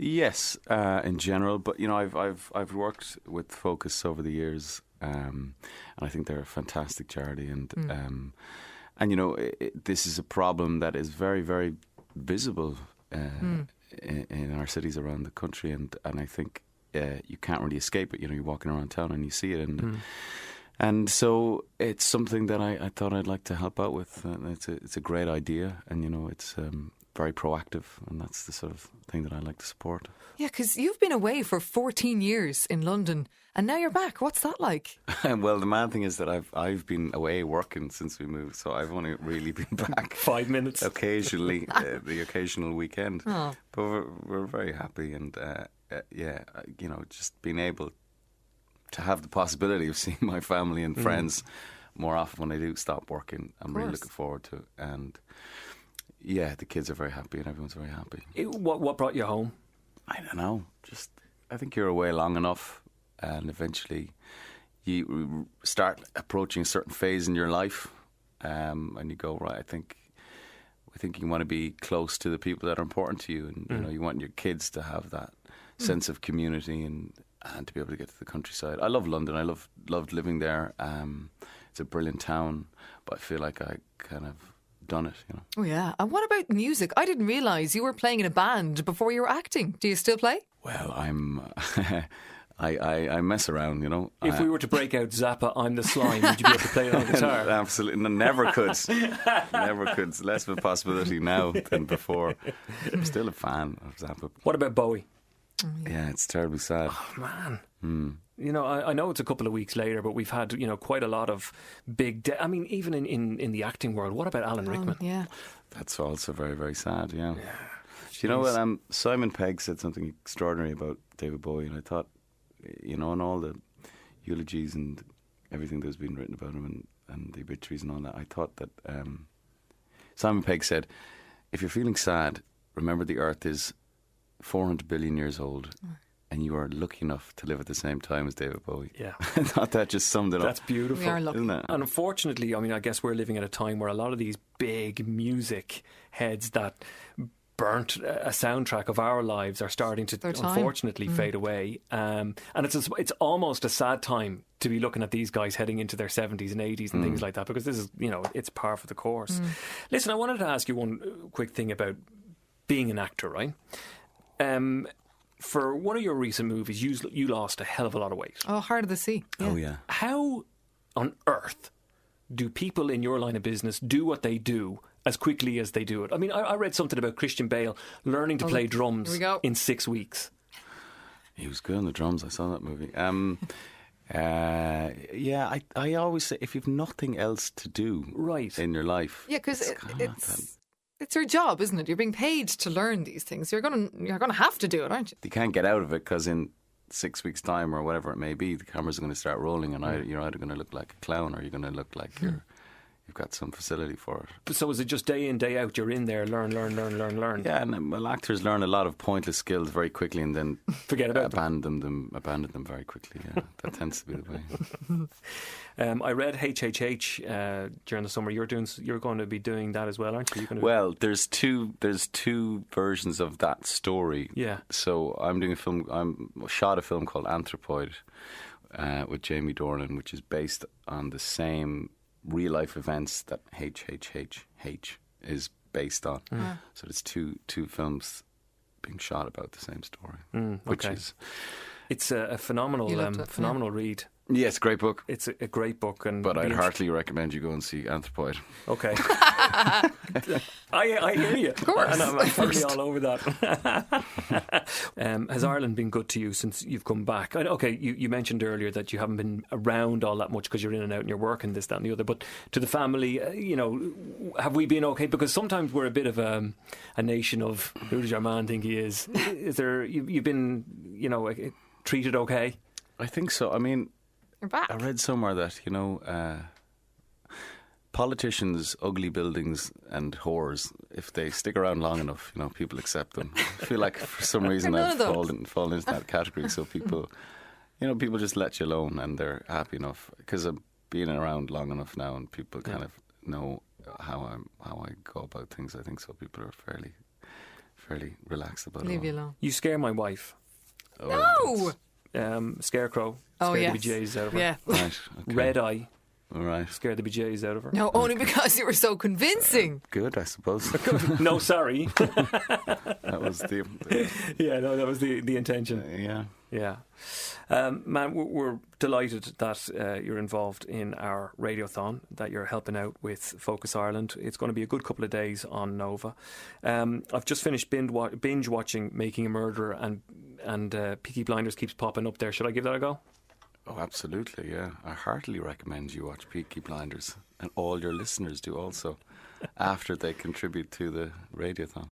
Yes, in general, but you know, I've worked with Focus over the years, and I think they're a fantastic charity, and you know, this is a problem that is very, very visible in our cities around the country, and I think you can't really escape it. You know, you're walking around town and you see it, and so it's something that I thought I'd like to help out with. It's a great idea, and you know, it's very proactive, and that's the sort of thing that I like to support. Yeah, because you've been away for 14 years in London, and now you're back. What's that like? Well, the mad thing is that I've been away working since we moved, so I've only really been back 5 minutes occasionally, the occasional weekend. Oh. But we're very happy, and yeah, you know, just being able to have the possibility of seeing my family and friends more often when I do stop working, I'm really looking forward to it. And yeah, the kids are very happy and everyone's very happy. What brought you home? I don't know. Just, I think you're away long enough, and eventually you start approaching a certain phase in your life, and you go, right, I think you want to be close to the people that are important to you, and you know, you want your kids to have that sense of community and to be able to get to the countryside. I love London. I loved living there. It's a brilliant town, but I feel like I kind of done it, you know. Oh yeah. And what about music? I didn't realise you were playing in a band before you were acting. Do you still play? Well, I mess around, you know. If we were to break out Zappa, I'm the Slime, would you be able to play it on guitar? Absolutely. No, never could. Never could. It's less of a possibility now than before. I'm still a fan of Zappa. What about Bowie? Yeah, it's terribly sad. Oh, man. You know, I know it's a couple of weeks later, but we've had, you know, quite a lot of big... I mean, even in the acting world, what about Alan Rickman? Yeah. That's also very, very sad, yeah. You know what? Simon Pegg said something extraordinary about David Bowie, and I thought, you know, in all the eulogies and everything that's been written about him and the obituaries and all that, I thought that Simon Pegg said, if you're feeling sad, remember the earth is 400 billion years old, and you are lucky enough to live at the same time as David Bowie. Yeah. I thought that just summed it up. That's beautiful. We are lucky. Isn't it? And unfortunately, I mean, I guess we're living at a time where a lot of these big music heads that burnt a soundtrack of our lives are starting to unfortunately fade away. And it's almost a sad time to be looking at these guys heading into their 70s and 80s and things like that, because this is, you know, it's par for the course. Listen, I wanted to ask you one quick thing about being an actor, right? For one of your recent movies, you lost a hell of a lot of weight. Oh, Heart of the Sea. Yeah. Oh, yeah. How on earth do people in your line of business do what they do as quickly as they do it? I mean, I read something about Christian Bale learning to play drums in 6 weeks. He was good on the drums. I saw that movie. Yeah, I always say, if you've nothing else to do in your life... Yeah, because it's your job, isn't it? You're being paid to learn these things. You're going to have to do it, aren't you? You can't get out of it, because in 6 weeks' time or whatever it may be, the cameras are going to start rolling, and you're either going to look like a clown or you're going to look like you've got some facility for it. So is it just day in, day out, you're in there, learn? Yeah, and well, actors learn a lot of pointless skills very quickly and then forget about abandon them very quickly. Yeah, that tends to be the way. I read HHH during the summer. You're going to be doing that as well, aren't you? Well, there's two versions of that story. Yeah. So I shot a film called Anthropoid with Jamie Dornan, which is based on the same real life events that HHH is based on. So there's two films being shot about the same story, which is it's a phenomenal read. Yeah, it's a great book. It's a great book, but I'd heartily recommend you go and see Anthropoid. Okay. I hear you. Of course. And I'm fully all over that. Has Ireland been good to you since you've come back? Okay, you mentioned earlier that you haven't been around all that much because you're in and out and you're working this, that and the other. But to the family, you know, have we been okay? Because sometimes we're a bit of a nation of, who does your man think he is? Is there, you've been, you know, treated okay? I think so. I mean, you're back. I read somewhere that, you know, politicians, ugly buildings and whores, if they stick around long enough, you know, people accept them. I feel like for some reason I've fallen into that category. So people just let you alone and they're happy enough, because I've been around long enough now and people kind of know how I go about things. I think so people are fairly fairly relaxed about Leave it. you alone. You scare my wife. No! Scarecrow. Oh, Scared yes. the bejesus out of her. Yeah. Right. Okay. Red Eye. All right. Scared the bejesus out of her. No, only because you were so convincing. Good, I suppose. No, sorry. That was the Yeah, no, that was the intention. yeah. Yeah. Man, we're delighted that you're involved in our radiothon, that you're helping out with Focus Ireland. It's going to be a good couple of days on Nova. I've just finished binge watching Making a Murderer, and Peaky Blinders keeps popping up there. Should I give that a go? Oh, absolutely, yeah. I heartily recommend you watch Peaky Blinders, and all your listeners do also, after they contribute to the radiothon.